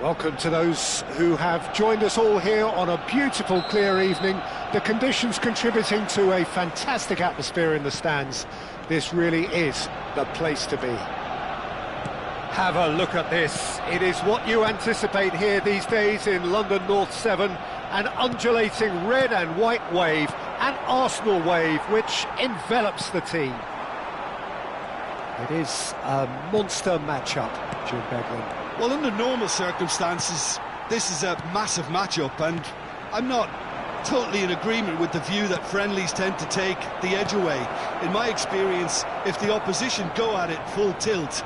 Welcome to those who have joined us all here on a beautiful, clear evening. The conditions contributing to a fantastic atmosphere in the stands. This really is the place to be. Have a look at this. It is what you anticipate here these days in London North 7. An undulating red and white wave, an Arsenal wave which envelops the team. It is a monster matchup, Jim Beglin. Well, under normal circumstances, this is a massive matchup, and I'm not totally in agreement with the view that friendlies tend to take the edge away. In my experience, if the opposition go at it full tilt,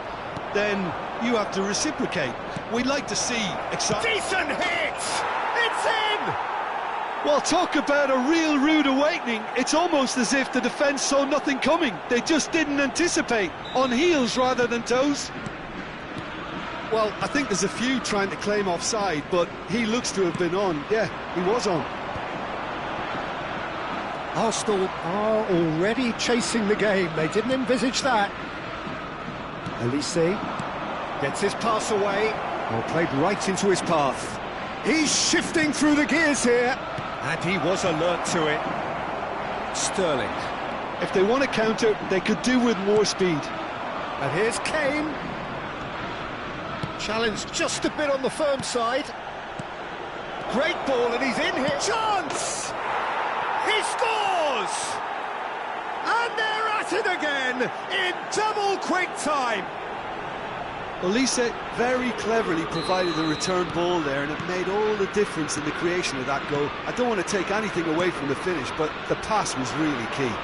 then you have to reciprocate. We'd like to see exciting... Decent hit! It's in! Well, talk about a real rude awakening. It's almost as if the defence saw nothing coming. They just didn't anticipate. On heels rather than toes. Well, I think there's a few trying to claim offside, but he looks to have been on. Yeah, he was on. Arsenal are already chasing the game. They didn't envisage that. Elise gets his pass away. Well, played right into his path. He's shifting through the gears here. And he was alert to it. Sterling. If they want to counter, they could do with more speed. And here's Kane. Challenge just a bit on the firm side. Great ball, and he's in here. Chance! He scores! And they're at it again in double quick time. Elise very cleverly provided the return ball there, and it made all the difference in the creation of that goal. I don't want to take anything away from the finish, but the pass was really key.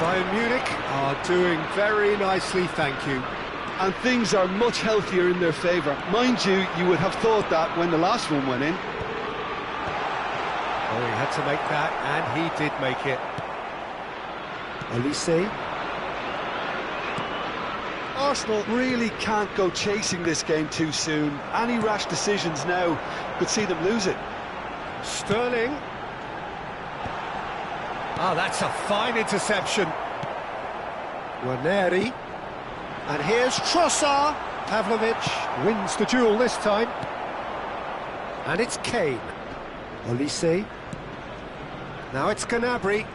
Bayern Munich are doing very nicely, thank you. And things are much healthier in their favour. Mind you, you would have thought that when the last one went in. Oh, he had to make that, and he did make it. Elise. Arsenal really can't go chasing this game too soon. Any rash decisions now could see them lose it. Sterling. Ah, that's a fine interception. Waneri. And here's Trossard. Pavlovic wins the duel this time. And it's Kane. Elise. Now it's Gnabry.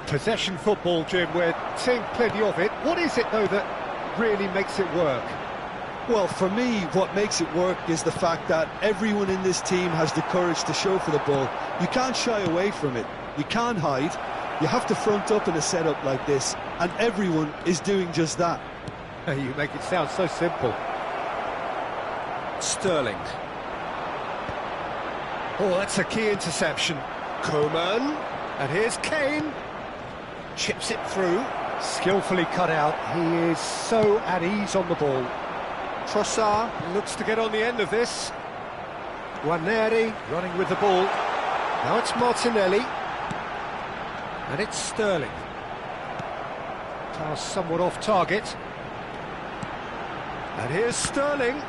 Possession football, Jim, we're seeing plenty of it. What is it, though, that really makes it work? Well, for me, what makes it work is the fact that everyone in this team has the courage to show for the ball. You can't shy away from it. You can't hide. You have to front up in a setup like this, and everyone is doing just that. You make it sound so simple. Sterling. Oh, that's a key interception. Coman. And here's Kane. Chips it through. Skillfully cut out. He is so at ease on the ball. Trossard looks to get on the end of this. Waneri running with the ball. Now it's Martinelli. And it's Sterling. Pass somewhat off target. And here's Sterling.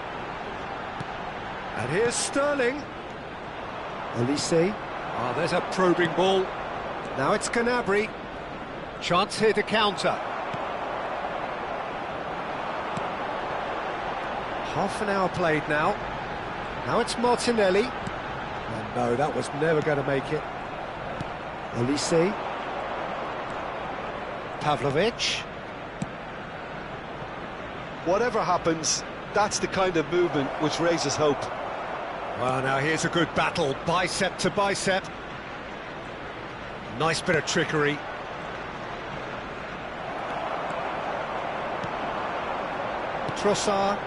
And here's Sterling. Elise. Ah, there's a probing ball. Now it's Gnabry. Chance here to counter. Half an hour played now. Now it's Martinelli. And no, that was never going to make it. Elise. Pavlovic. Whatever happens, that's the kind of movement which raises hope. Well, now here's a good battle, bicep to bicep. Nice bit of trickery. Trossard.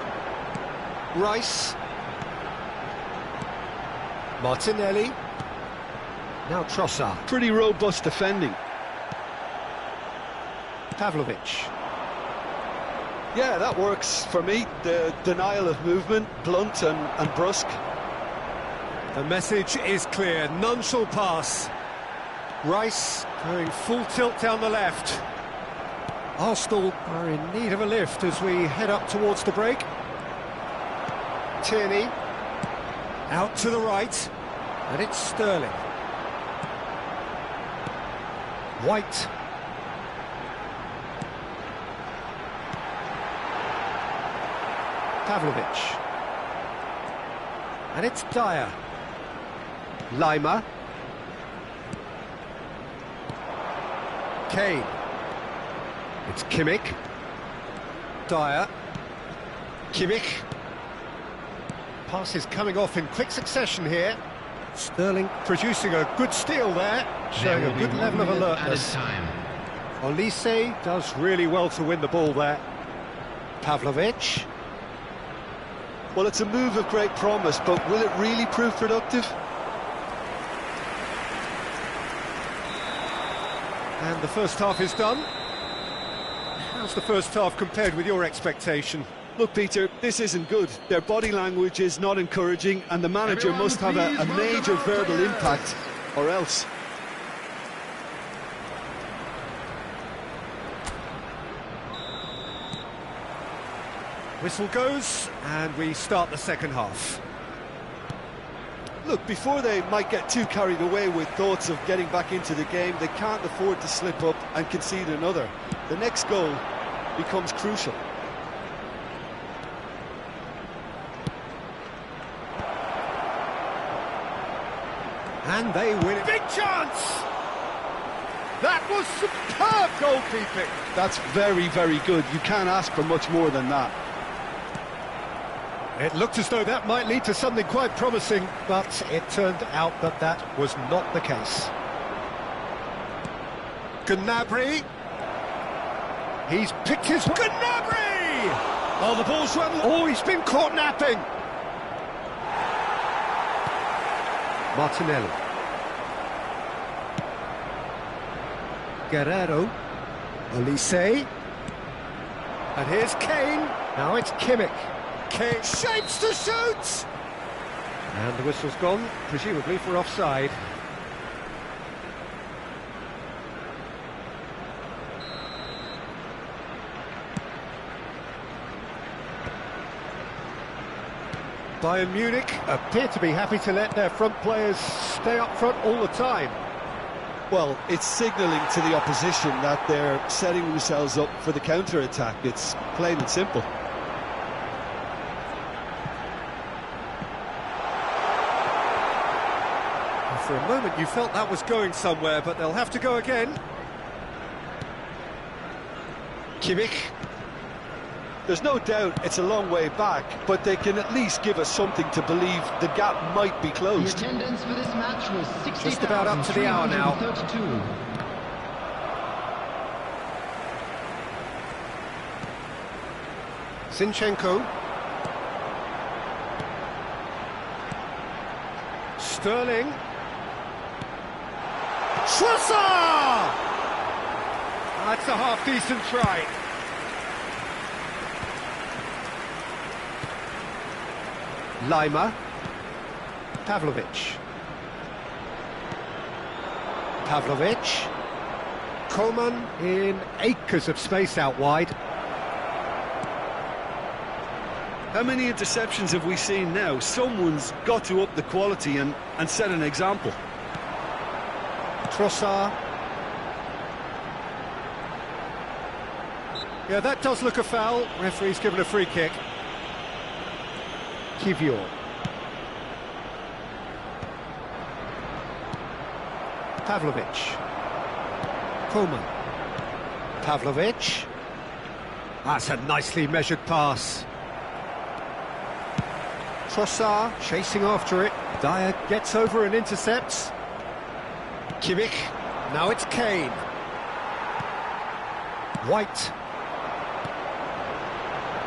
Rice. Martinelli. Now Trossard. Pretty robust defending. Pavlovic. Yeah, that works for me. The denial of movement, blunt and brusque. The message is clear, none shall pass. Rice going full tilt down the left. Arsenal are in need of a lift as we head up towards the break. Tierney. Out to the right. And it's Sterling. Pavlovic. And it's Dyer. Lima. Kane. It's Kimmich. Dyer. Kimmich. Passes coming off in quick succession here. Sterling producing a good steal there, showing a good level of alertness. Olise does really well to win the ball there. Pavlovic. Well, it's a move of great promise, but will it really prove productive? And the first half is done. How's the first half compared with your expectation? Look, Peter, this isn't good. Their body language is not encouraging, and the manager must have a major verbal impact, or else. Whistle goes, and we start the second half. Look, before they might get too carried away with thoughts of getting back into the game, they can't afford to slip up and concede another. The next goal becomes crucial. And they win it. Big chance! That was superb goalkeeping. That's very, very good. You can't ask for much more than that. It looked as though that might lead to something quite promising, but it turned out that that was not the case. Gnabry. He's picked his... Gnabry! Oh, the ball's run... Oh, he's been caught napping. Martinelli. Guerrero. Olise. And here's Kane. Now it's Kimmich. Kane shapes to shoot! And the whistle's gone, presumably for offside. Bayern Munich appear to be happy to let their front players stay up front all the time. Well, it's signalling to the opposition that they're setting themselves up for the counter-attack. It's plain and simple. For a moment you felt that was going somewhere, but they'll have to go again. Kimmich. There's no doubt it's a long way back, but they can at least give us something to believe the gap might be closed. The attendance for this match was 60,332. Just about up to the hour now. Zinchenko. Sterling. Trossard! That's a half-decent try. Lima. Pavlovic. Pavlovic. Coman in acres of space out wide. How many interceptions have we seen now? Someone's got to up the quality and set an example. Trossard. Yeah, that does look a foul. Referee's given a free kick. Kivior. Pavlovic. Coman. Pavlovic. That's a nicely measured pass. Trossard chasing after it. Dyer gets over and intercepts. Kimmich. Now it's Kane. White.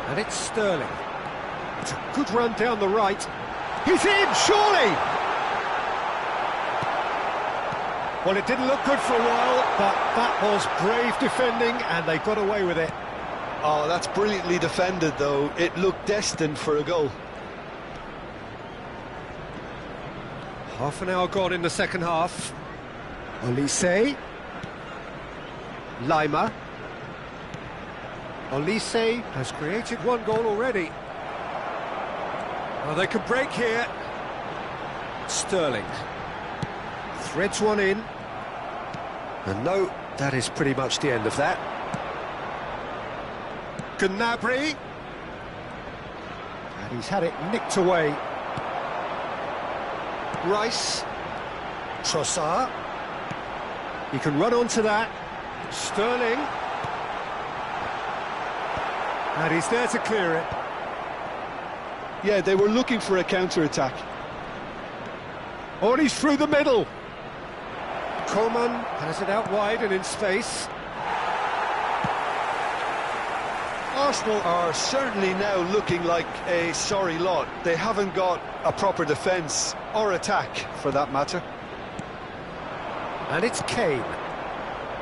And it's Sterling. It's a good run down the right. He's in, surely! Well, it didn't look good for a while, but that was brave defending, and they got away with it. Oh, that's brilliantly defended, though. It looked destined for a goal. Half an hour gone in the second half. Olise. Lima. Olise has created one goal already. Well, they can break here. Sterling. Threads one in. And no, that is pretty much the end of that. Gnabry. And he's had it nicked away. Rice. Trossard. He can run onto that. Sterling. And he's there to clear it. Yeah, they were looking for a counter-attack. Oh, and he's through the middle. Coman has it out wide and in space. Arsenal are certainly now looking like a sorry lot. They haven't got a proper defence, or attack for that matter. And it's Kane.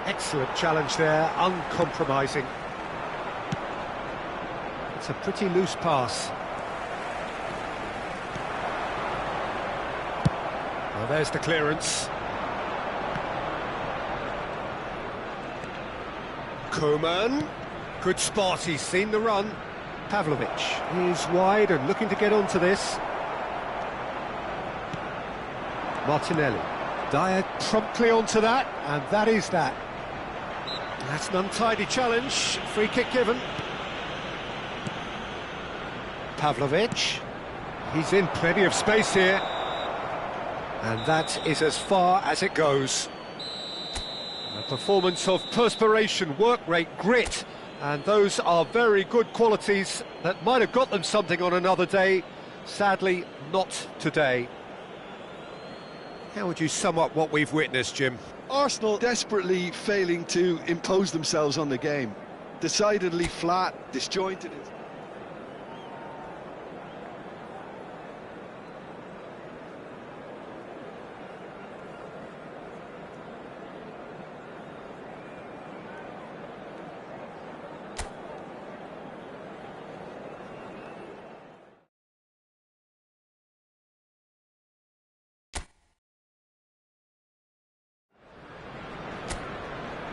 Excellent challenge there, uncompromising. It's a pretty loose pass. Well, there's the clearance. Coman. Good spot, he's seen the run. Pavlovic is wide and looking to get onto this. Martinelli. Dyer promptly onto that, and that is that. That's an untidy challenge. Free kick given. Pavlovic. He's in plenty of space here. And that is as far as it goes. A performance of perspiration, work rate, grit. And those are very good qualities that might have got them something on another day. Sadly, not today. How would you sum up what we've witnessed, Jim? Arsenal desperately failing to impose themselves on the game. Decidedly flat, disjointed.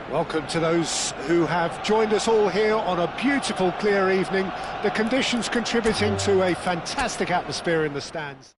Welcome to those who have joined us all here on a beautiful, clear evening. The conditions contributing to a fantastic atmosphere in the stands.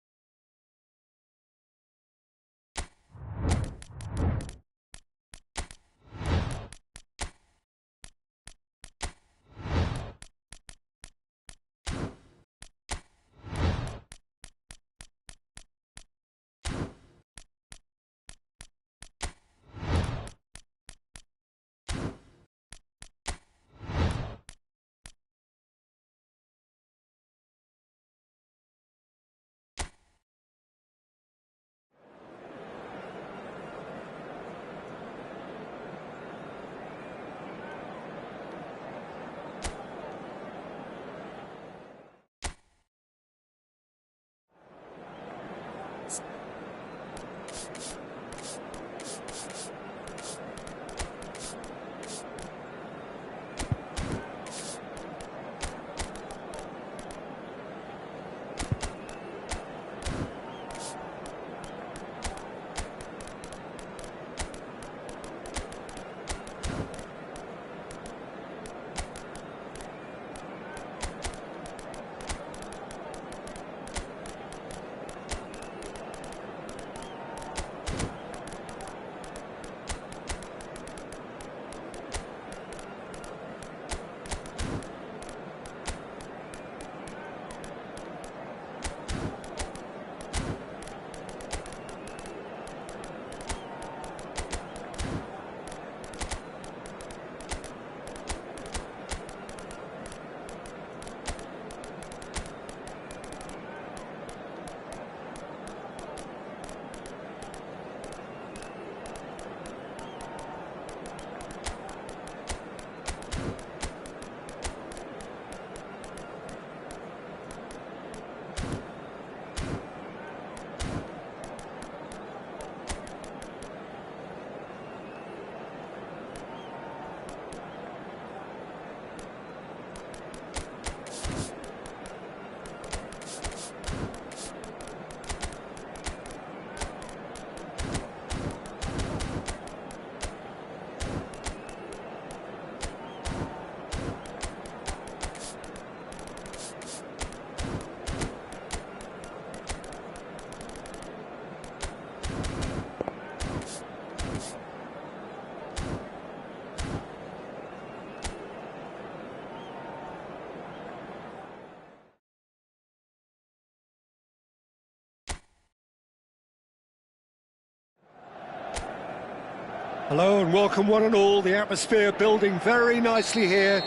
Hello and welcome one and all. The atmosphere building very nicely here.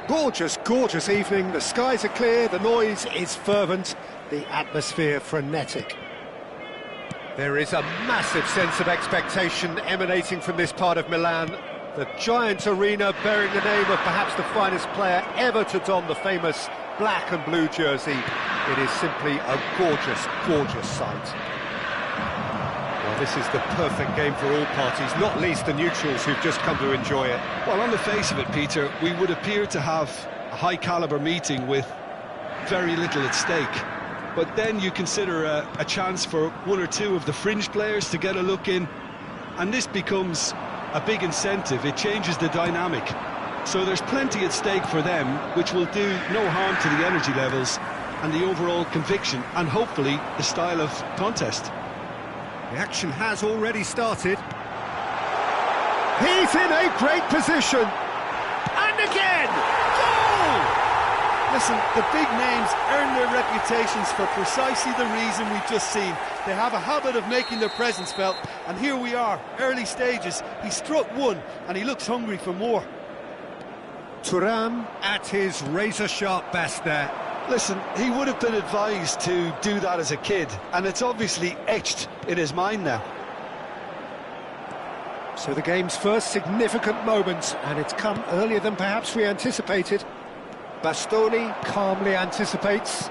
Gorgeous, gorgeous evening. The skies are clear, the noise is fervent, the atmosphere frenetic. There is a massive sense of expectation emanating from this part of Milan. The giant arena bearing the name of perhaps the finest player ever to don the famous black and blue jersey. It is simply a gorgeous, gorgeous sight. Well, this is the perfect game for all parties, not least the neutrals who've just come to enjoy it. Well, on the face of it, Peter, we would appear to have a high-caliber meeting with very little at stake. But then you consider a chance for one or two of the fringe players to get a look in, and this becomes a big incentive. It changes the dynamic. So there's plenty at stake for them, which will do no harm to the energy levels and the overall conviction, and hopefully the style of contest. The action has already started. He's in a great position. And again! Goal! Listen, the big names earn their reputations for precisely the reason we've just seen. They have a habit of making their presence felt, and here we are, early stages. He struck one, and he looks hungry for more. Thuram at his razor-sharp best there. Listen, he would have been advised to do that as a kid, and it's obviously etched in his mind now. So the game's first significant moment, and it's come earlier than perhaps we anticipated. Bastoni calmly anticipates.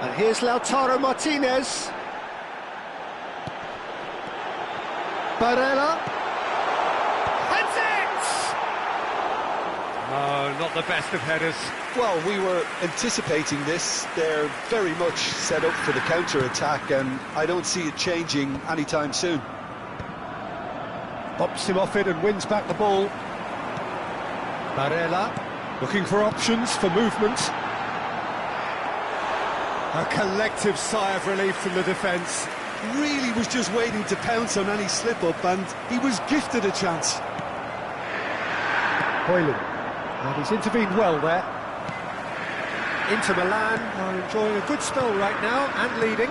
And here's Lautaro Martinez. Barella. Heads it! No, not the best of headers. Well, we were anticipating this. They're very much set up for the counter-attack, and I don't see it changing anytime soon. Pops him off it and wins back the ball. Barella looking for options for movement. A collective sigh of relief from the defence. Really was just waiting to pounce on any slip-up, and he was gifted a chance. Højlund, and he's intervened well there. Inter Milan are enjoying a good spell right now and leading.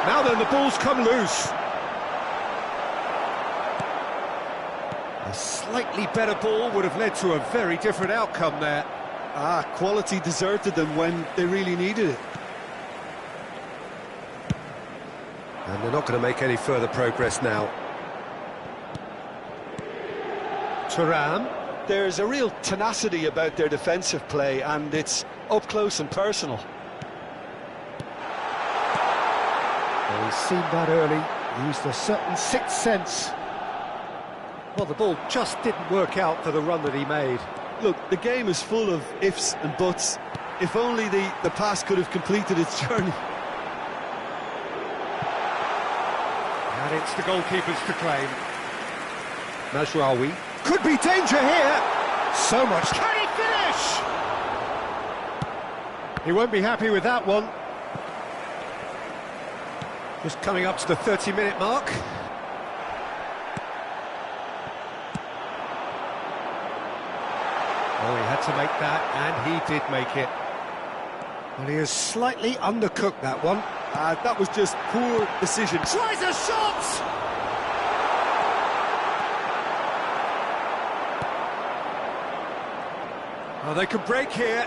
Now then, the ball's come loose. A slightly better ball would have led to a very different outcome there. Quality deserted them when they really needed it. And they're not going to make any further progress now. Thuram. There's a real tenacity about their defensive play, and it's up close and personal. Well, he's seen that early, used a certain sixth sense. Well, the ball just didn't work out for the run that he made. Look, the game is full of ifs and buts. If only the pass could have completed its journey. And it's the goalkeepers to claim. Mazraoui. Could be danger here! So much. Can he finish? He won't be happy with that one. Just coming up to the 30-minute mark. Oh, he had to make that, and he did make it. Well, he has slightly undercooked that one. That was just poor decision. Tries a shot! Oh, they could break here.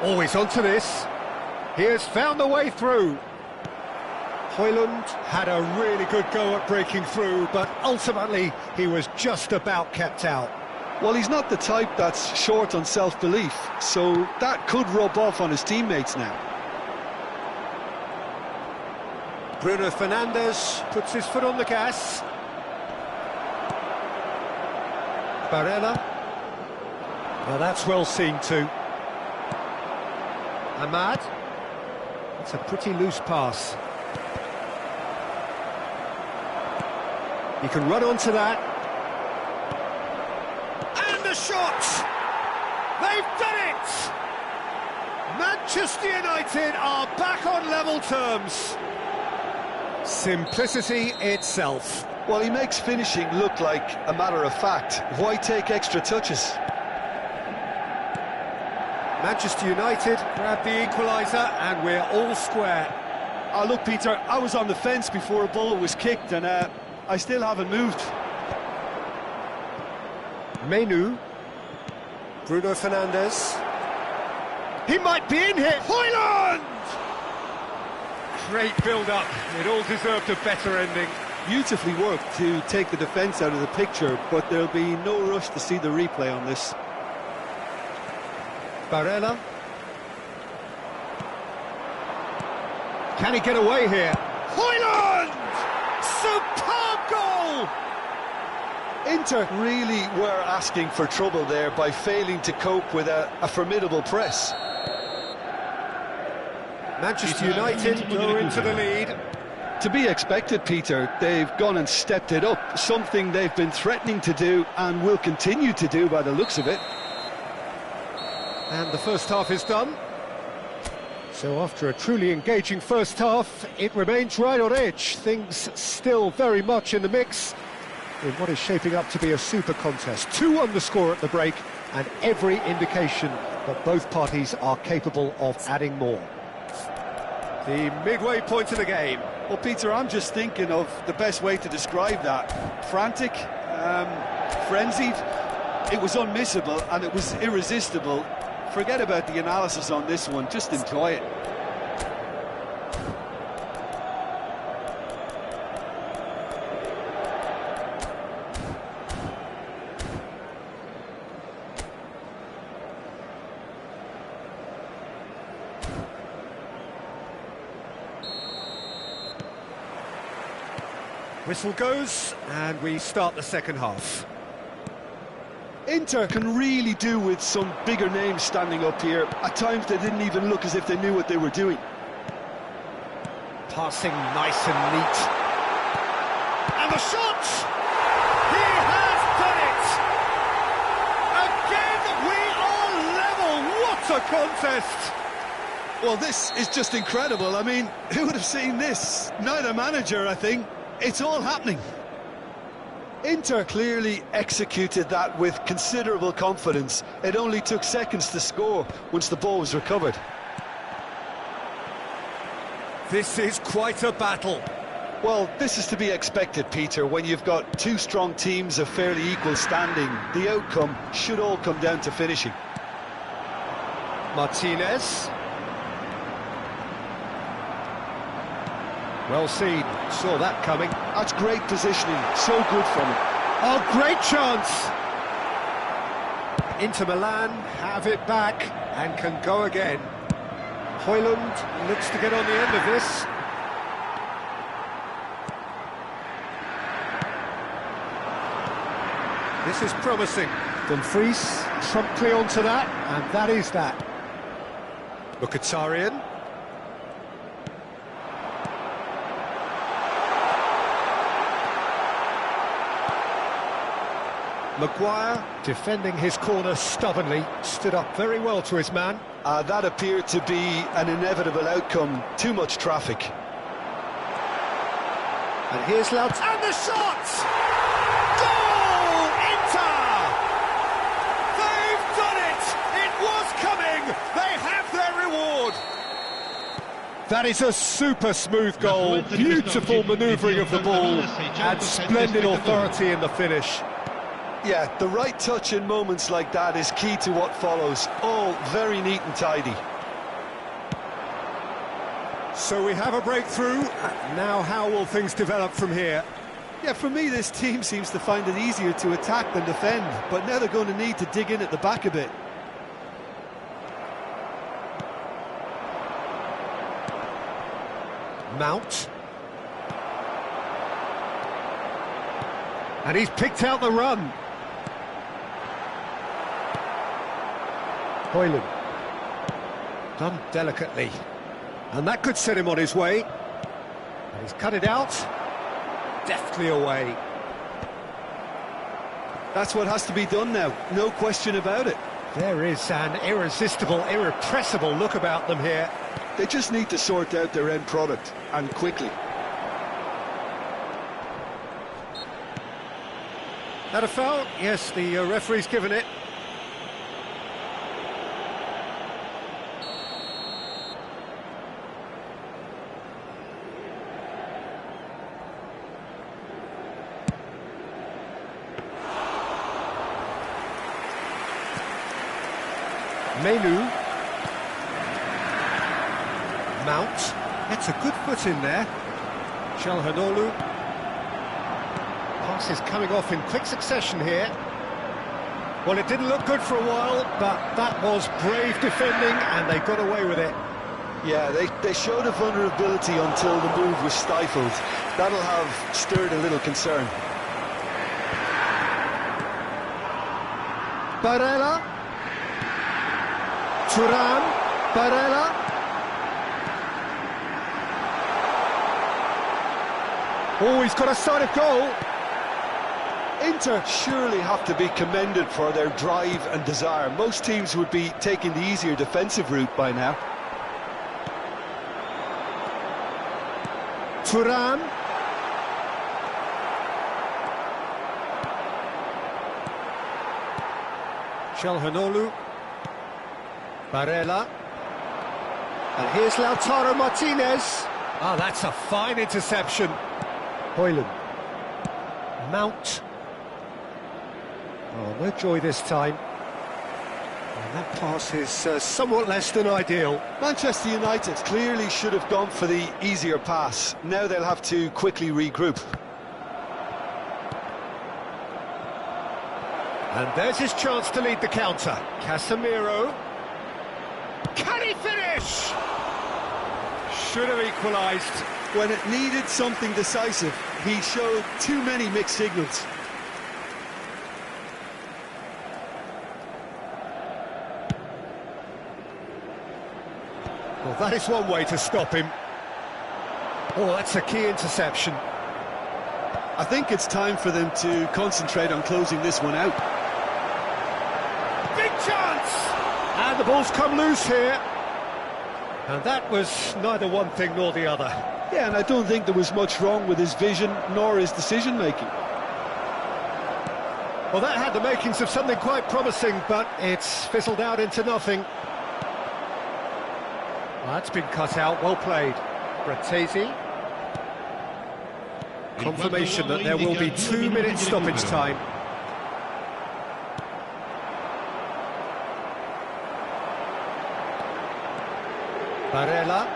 Always onto this. He has found the way through. Højlund had a really good go at breaking through, but ultimately he was just about kept out. Well, he's not the type that's short on self-belief, so that could rub off on his teammates now. Bruno Fernandes puts his foot on the gas. Barella. Well, that's well seen too. Ahmad. It's a pretty loose pass. He can run onto that. And the shot! They've done it! Manchester United are back on level terms. Simplicity itself. Well, he makes finishing look like a matter of fact. Why take extra touches? Manchester United grab the equaliser and we're all square. Oh, look, Peter, I was on the fence before a ball was kicked, and I still haven't moved. Menu. Bruno Fernandes. He might be in here. Højlund! Great build-up. It all deserved a better ending. Beautifully worked to take the defence out of the picture, but there'll be no rush to see the replay on this. Barella. Can he get away here? Højlund! Superb goal! Inter really were asking for trouble there by failing to cope with a formidable press. Manchester United go into the lead. To be expected, Peter. They've gone and stepped it up, something they've been threatening to do and will continue to do by the looks of it. And the first half is done. So after a truly engaging first half, it remains right on edge. Things still very much in the mix in what is shaping up to be a super contest. 2-1 the score at the break, and every indication that both parties are capable of adding more. The midway point of the game. Well, Peter, I'm just thinking of the best way to describe that. Frantic, frenzied. It was unmissable and it was irresistible. Forget about the analysis on this one, just enjoy it. Whistle goes, and we start the second half. Inter can really do with some bigger names standing up here. At times they didn't even look as if they knew what they were doing. Passing nice and neat. And the shot! He has done it! Again, we are level! What a contest! Well, this is just incredible. I mean, who would have seen this? Neither manager, I think. It's all happening. Inter clearly executed that with considerable confidence. It only took seconds to score once the ball was recovered. This is quite a battle. Well, this is to be expected, Peter. When you've got two strong teams of fairly equal standing, the outcome should all come down to finishing. Martinez. Well seen, saw that coming. That's great positioning, so good from him. Oh, great chance! Inter Milan have it back and can go again. Højlund looks to get on the end of this. This is promising. Dumfries promptly onto that, and that is that. Mkhitaryan. Maguire, defending his corner stubbornly, stood up very well to his man. That appeared to be an inevitable outcome. Too much traffic. And here's Lautz, and the shot! Goal! Inter! They've done it! It was coming! They have their reward! That is a super smooth goal. Beautiful manoeuvring of the ball, and splendid authority in the finish. Yeah, the right touch in moments like that is key to what follows. All very neat and tidy. So we have a breakthrough. Now how will things develop from here? Yeah, for me, this team seems to find it easier to attack than defend, but now they're going to need to dig in at the back a bit. Mount. And he's picked out the run. Højlund. Done delicately. And that could set him on his way. And he's cut it out. Deftly away. That's what has to be done now, no question about it. There is an irresistible, irrepressible look about them here. They just need to sort out their end product, and quickly. That a foul? Yes, the referee's given it. Menu. Mount. Gets a good foot in there. Calhanoglu. Pass is coming off in quick succession here. Well, it didn't look good for a while, but that was brave defending, and they got away with it. Yeah, they showed a vulnerability until the move was stifled. That'll have stirred a little concern. Barella. Thuram. Barella. Oh, he's got a sight of goal. Inter surely have to be commended for their drive and desire. Most teams would be taking the easier defensive route by now. Thuram. Calhanoglu. Barella. And here's Lautaro Martinez. Ah, that's a fine interception. Højlund. Mount. Oh, no joy this time. And that pass is somewhat less than ideal. Manchester United clearly should have gone for the easier pass. Now they'll have to quickly regroup. And there's his chance to lead the counter. Casemiro. Can he finish? Should have equalised. When it needed something decisive, he showed too many mixed signals. Well, that is one way to stop him. Oh, that's a key interception. I think it's time for them to concentrate on closing this one out. Big chance! And the ball's come loose here. And that was neither one thing nor the other. Yeah, and I don't think there was much wrong with his vision nor his decision-making. Well, that had the makings of something quite promising, but it's fizzled out into nothing. Well, that's been cut out, well played. Bratesi. Confirmation that there will be 2 minutes stoppage time. Barella,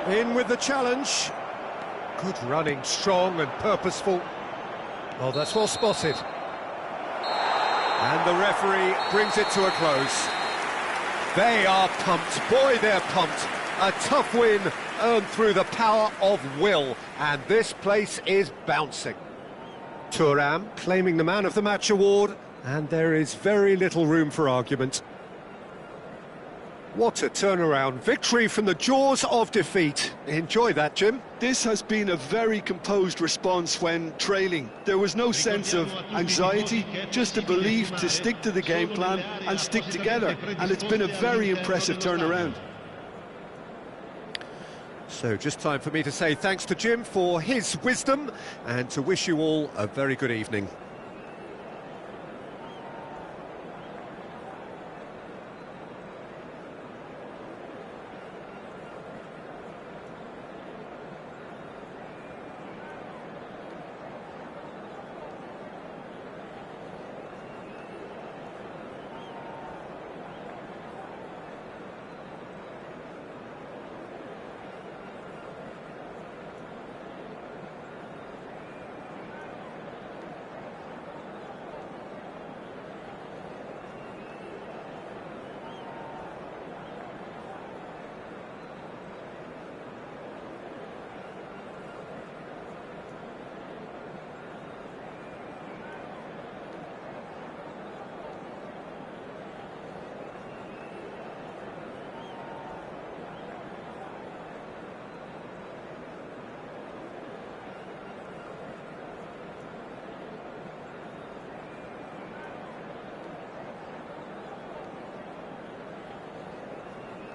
in with the challenge. Good running, strong and purposeful. Oh, that's well spotted. And the referee brings it to a close. They are pumped, boy, they're pumped. A tough win earned through the power of will, and this place is bouncing. Thuram claiming the Man of the Match award, and there is very little room for argument. What a turnaround. Victory from the jaws of defeat. Enjoy that, Jim. This has been a very composed response when trailing. There was no sense of anxiety, just a belief to stick to the game plan and stick together. And it's been a very impressive turnaround. So just time for me to say thanks to Jim for his wisdom and to wish you all a very good evening.